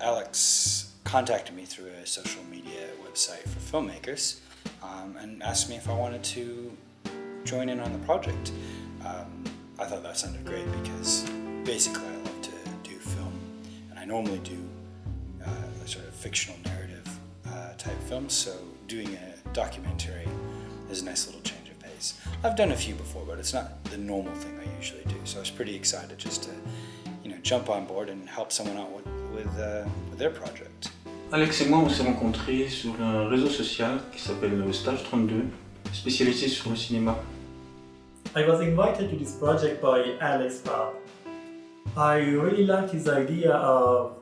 Alex contacted me through a social media website for filmmakers and asked me if I wanted to join in on the project. I thought that sounded great because basically I love to do film, and I normally do sort of fictional narrative type films, so doing a documentary is a nice little change of pace. I've done a few before, but it's not the normal thing I usually do, so I was pretty excited just to jump on board and help someone out with their project. Alex et moi, on s'est rencontrés sur un réseau social qui s'appelle Stage 32, spécialisé sur le cinéma. I was invited to this project by Alex Pab. I really liked his idea of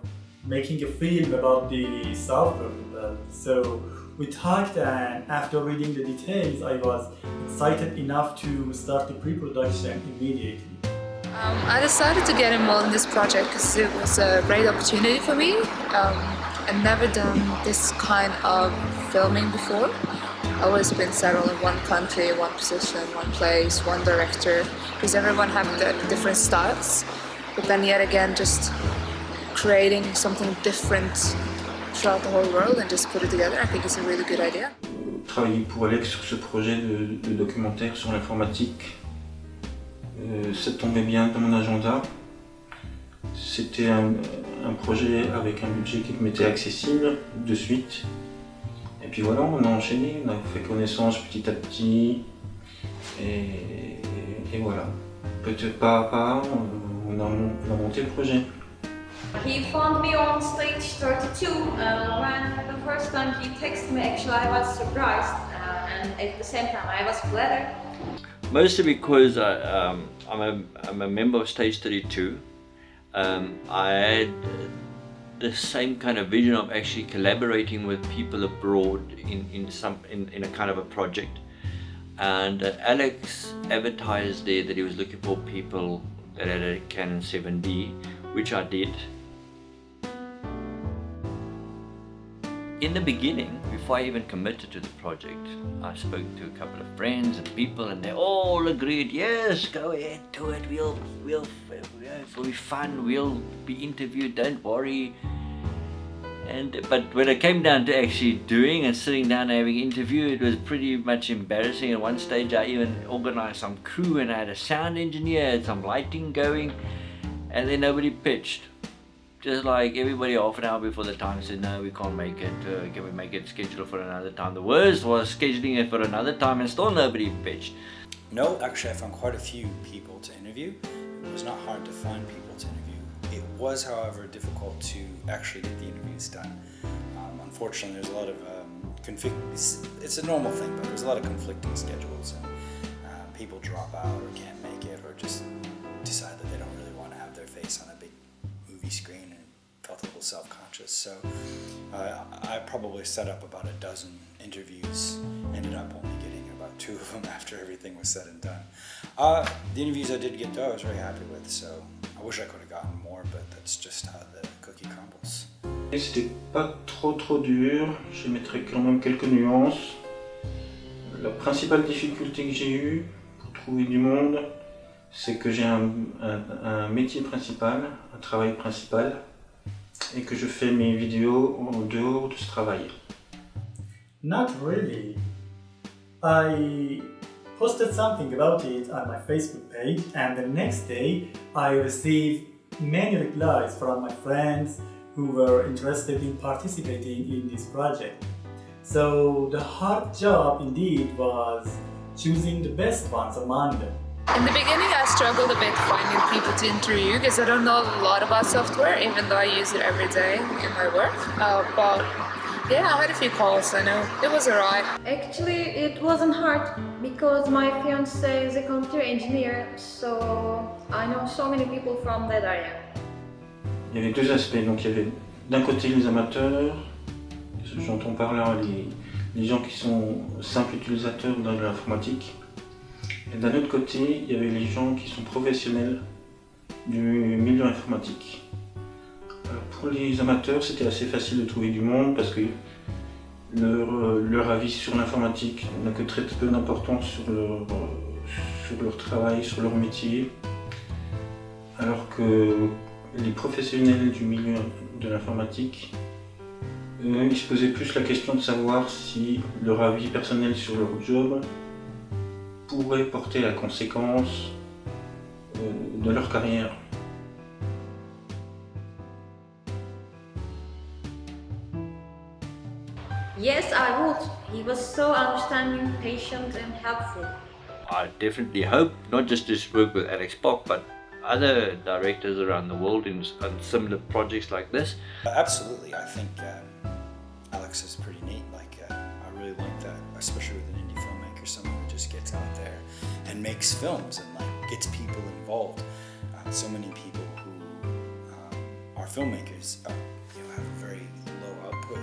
making a film about the software world. So we talked, and after reading the details, I was excited enough to start the pre-production immediately. I decided to get involved in this project because it was a great opportunity for me. I've never done this kind of filming before. I've always been settled in one country, one position, one place, one director, because everyone have different styles. But then yet again, just creating something different throughout the whole world and just put it together, I think it's a really good idea. Travailler pour Alex sur ce projet de documentaire sur l'informatique, ça tombait bien dans mon agenda. C'était un projet avec un budget qui m'était accessible de suite. Et puis voilà, on a enchaîné, on a fait connaissance petit à petit. Et voilà, peut-être pas à pas, on a monté le projet. He found me on stage 32 when the first time he texted me. Actually, I was surprised and at the same time I was flattered. Mostly because I'm a member of Stage 32. I had the same kind of vision of actually collaborating with people abroad in a kind of a project. And Alex advertised there that he was looking for people that had a Canon 7D, which I did. In the beginning, before I even committed to the project, I spoke to a couple of friends and people, and they all agreed, yes, go ahead, do it, it'll be fun, we'll be interviewed, don't worry. But when it came down to actually doing and sitting down and having an interview, it was pretty much embarrassing. At one stage I even organized some crew and I had a sound engineer, had some lighting going, and then nobody pitched. Just like everybody half an hour before the time said, no, we can't make it, can we make it scheduled for another time? The worst was scheduling it for another time and still nobody pitched. No, actually I found quite a few people to interview. It was not hard to find people to interview. It was, however, difficult to actually get the interviews done. Unfortunately, there's a lot of it's a normal thing, but there's a lot of conflicting schedules, and people drop out or can't make it, or just decide that they don't really want to have their face on a big movie screen and felt a little self-conscious. So I probably set up about a dozen interviews, ended up only getting about 2 of them after everything was said and done. The interviews I did get though, I was very happy with, so I wish I could have gotten more, but that's just how the cookie crumbles. Et c'était pas trop dur, je mettrai quand même quelques nuances. La principale difficulté que j'ai eue pour trouver du monde, c'est que j'ai un métier principal, un travail principal, et que je fais mes vidéos en dehors de ce travail. Not really. I posted something about it on my Facebook page, and the next day I received many replies from my friends who were interested in participating in this project. So the hard job indeed was choosing the best ones among them. In the beginning I struggled a bit finding people to interview because I don't know a lot about software, even though I use it every day in my work. But yeah, I had a few calls, I know. It was alright. Actually, it wasn't hard because my fiancé is a computer engineer, so I know so many people from that area. Il y avait 2 aspects, donc il y avait d'un côté les amateurs, j'entends par là les gens qui sont simples utilisateurs de l'informatique, et d'un autre côté il y avait les gens qui sont professionnels du milieu informatique. Alors pour les amateurs c'était assez facile de trouver du monde parce que leur avis sur l'informatique n'a que très peu d'importance sur leur travail, sur leur métier, alors que les professionnels du milieu de l'informatique, ils se posaient plus la question de savoir si leur avis personnel sur leur job pourrait porter la conséquence de leur carrière. Yes, I would. He was so understanding, patient, and helpful. I definitely hope not just to work with Alex Bock, but other directors around the world on similar projects like this. Absolutely, I think Alex is pretty neat. I really like that, especially with an indie filmmaker, someone who just gets out there and makes films and gets people involved. So many people who are filmmakers have a very low output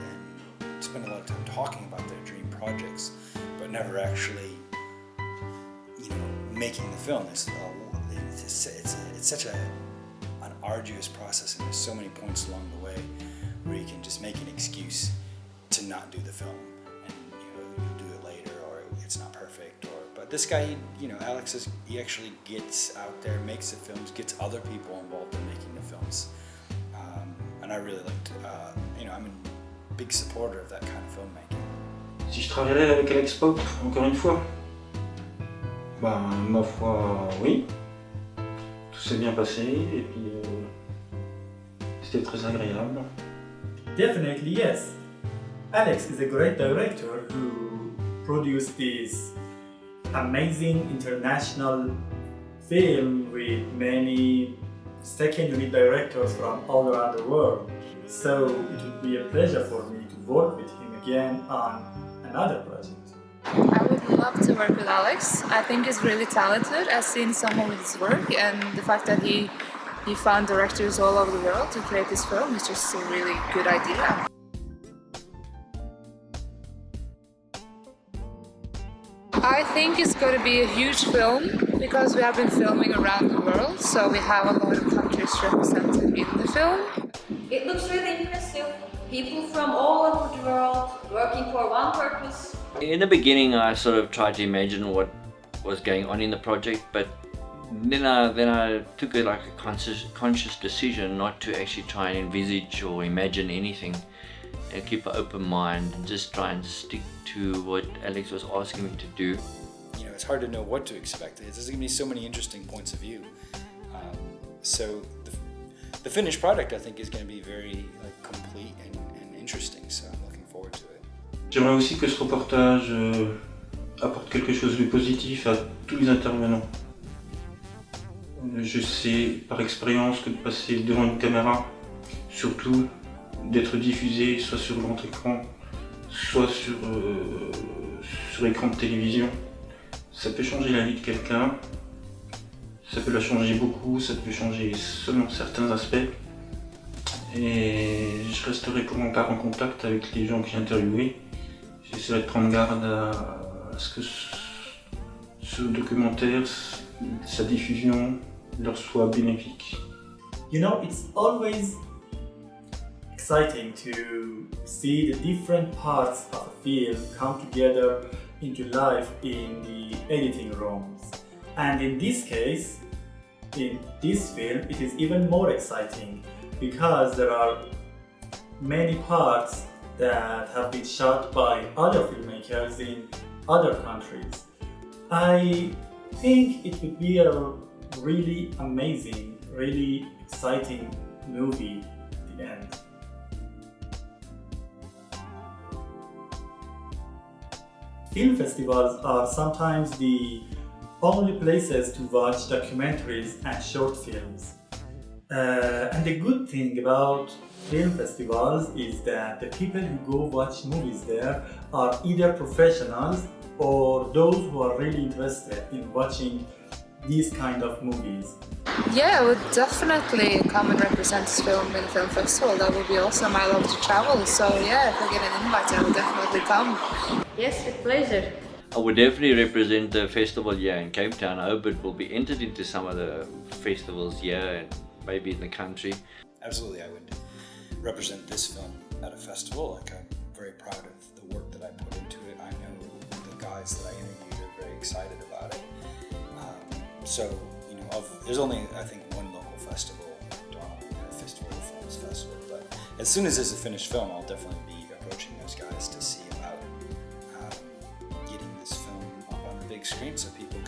and spend a lot of time talking about their dream projects, but never actually making the film. It's such an arduous process, and there's so many points along the way where you can just make an excuse to not do the film, and you'll do it later, or it's not perfect. But this guy, Alex he actually gets out there, makes the films, gets other people involved in making the films, and I really liked. I'm a big supporter of that kind of filmmaking. Si je travaillerais avec Alex Bock, encore une fois, ma foi, oui. Tout s'est bien passé et puis c'était très agréable. Definitely yes. Alex is a great director who produced this amazing international film with many second unit directors from all around the world. So it would be a pleasure for me to work with him again on another project. I would love to work with Alex. I think he's really talented. I've seen some of his work, and the fact that he found directors all over the world to create this film is just a really good idea. I think it's going to be a huge film because we have been filming around the world, so we have a lot of countries represented in the film. It looks really impressive. People from all over the world working for one purpose. In the beginning, I sort of tried to imagine what was going on in the project, but then I took a conscious decision not to actually try and envisage or imagine anything, and keep an open mind and just try and stick to what Alex was asking me to do. It's hard to know what to expect. There's going to be so many interesting points of view. So the finished product, I think, is going to be very complete and interesting. So I'm looking forward to it. J'aimerais aussi que ce reportage apporte quelque chose de positif à tous les intervenants. Je sais par expérience que de passer devant une caméra, surtout d'être diffusé soit sur grand écran, soit sur écran de télévision, ça peut changer la vie de quelqu'un, ça peut la changer beaucoup, ça peut changer seulement certains aspects. Et je resterai pour mon part en contact avec les gens que j'ai interviewés. J'essaierai de prendre garde à ce que ce documentaire, sa diffusion, leur soit bénéfique. It's always exciting to see the different parts of a film come together into life in the editing rooms. And in this case, in this film, it is even more exciting because there are many parts that have been shot by other filmmakers in other countries. I think it would be a really amazing, really exciting movie at the end. Film festivals are sometimes the only places to watch documentaries and short films. And the good thing about film festivals is that the people who go watch movies there are either professionals or those who are really interested in watching these kind of movies. Yeah, I would definitely come and represent this film in a film festival. That would be awesome. I love to travel, so yeah, if I get an invite, I will definitely come. Yes, with pleasure. I would definitely represent the festival here in Cape Town. I hope it will be entered into some of the festivals here and maybe in the country. Absolutely, I would represent this film at a festival. I'm very proud of the work that I put into it. I know the guys that I interviewed are very excited about it. There's only, I think, one local festival, Donald, as soon as there's a finished film, I'll definitely be approaching those guys to see about getting this film up on the big screen so people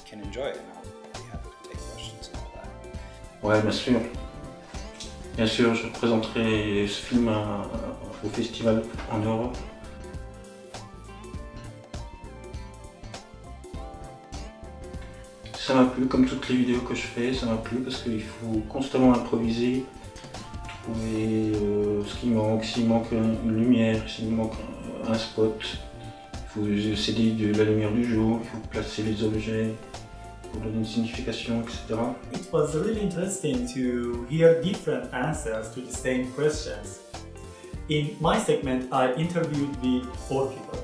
can enjoy it. And I'll be happy to take questions and all that. Ouais, bien sûr. Bien sûr, je présenterai ce film au festival en Europe. Ça m'a plu, comme toutes les vidéos que je fais, ça m'a plu parce qu'il faut constamment improviser, trouver ce qui manque, s'il manque une lumière, s'il manque un spot, il faut s'aider de la lumière du jour, il faut placer les objets pour donner une signification, etc. It was really interesting to hear different answers to the same questions. In my segment, I interviewed with 4 people,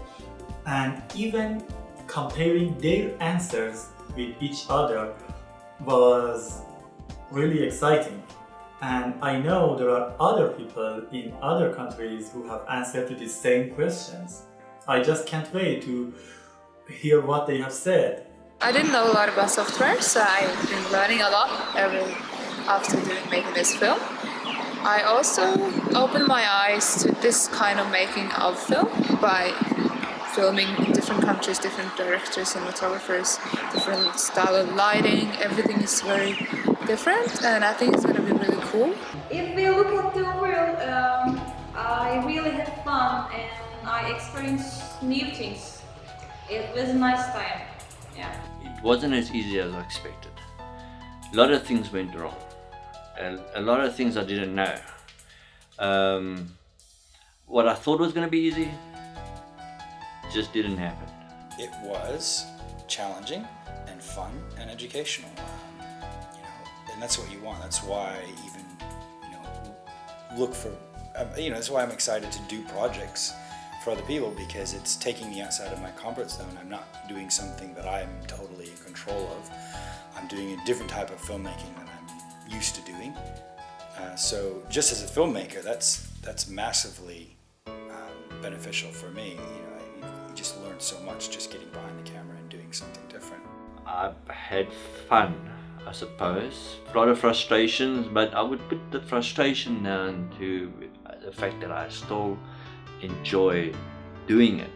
and even comparing their answers with each other was really exciting. And I know there are other people in other countries who have answered to the same questions. I just can't wait to hear what they have said. I didn't know a lot about software, so I've been learning a lot after making this film. I also opened my eyes to this kind of making of film by filming in different countries, different directors, cinematographers, different style of lighting. Everything is very different, and I think it's going to be really cool. If we look at the world, I really had fun and I experienced new things. It was a nice time. Yeah. It wasn't as easy as I expected. A lot of things went wrong. A lot of things I didn't know. What I thought was going to be easy just didn't happen. It was challenging and fun and educational, and that's what you want. That's why I even, look for, that's why I'm excited to do projects for other people, because it's taking me outside of my comfort zone. I'm not doing something that I'm totally in control of. I'm doing a different type of filmmaking than I'm used to doing. So just as a filmmaker, that's massively beneficial for me. You just learn so much just getting behind the camera and doing something different. I had fun, I suppose. A lot of frustrations, but I would put the frustration down to the fact that I still enjoy doing it.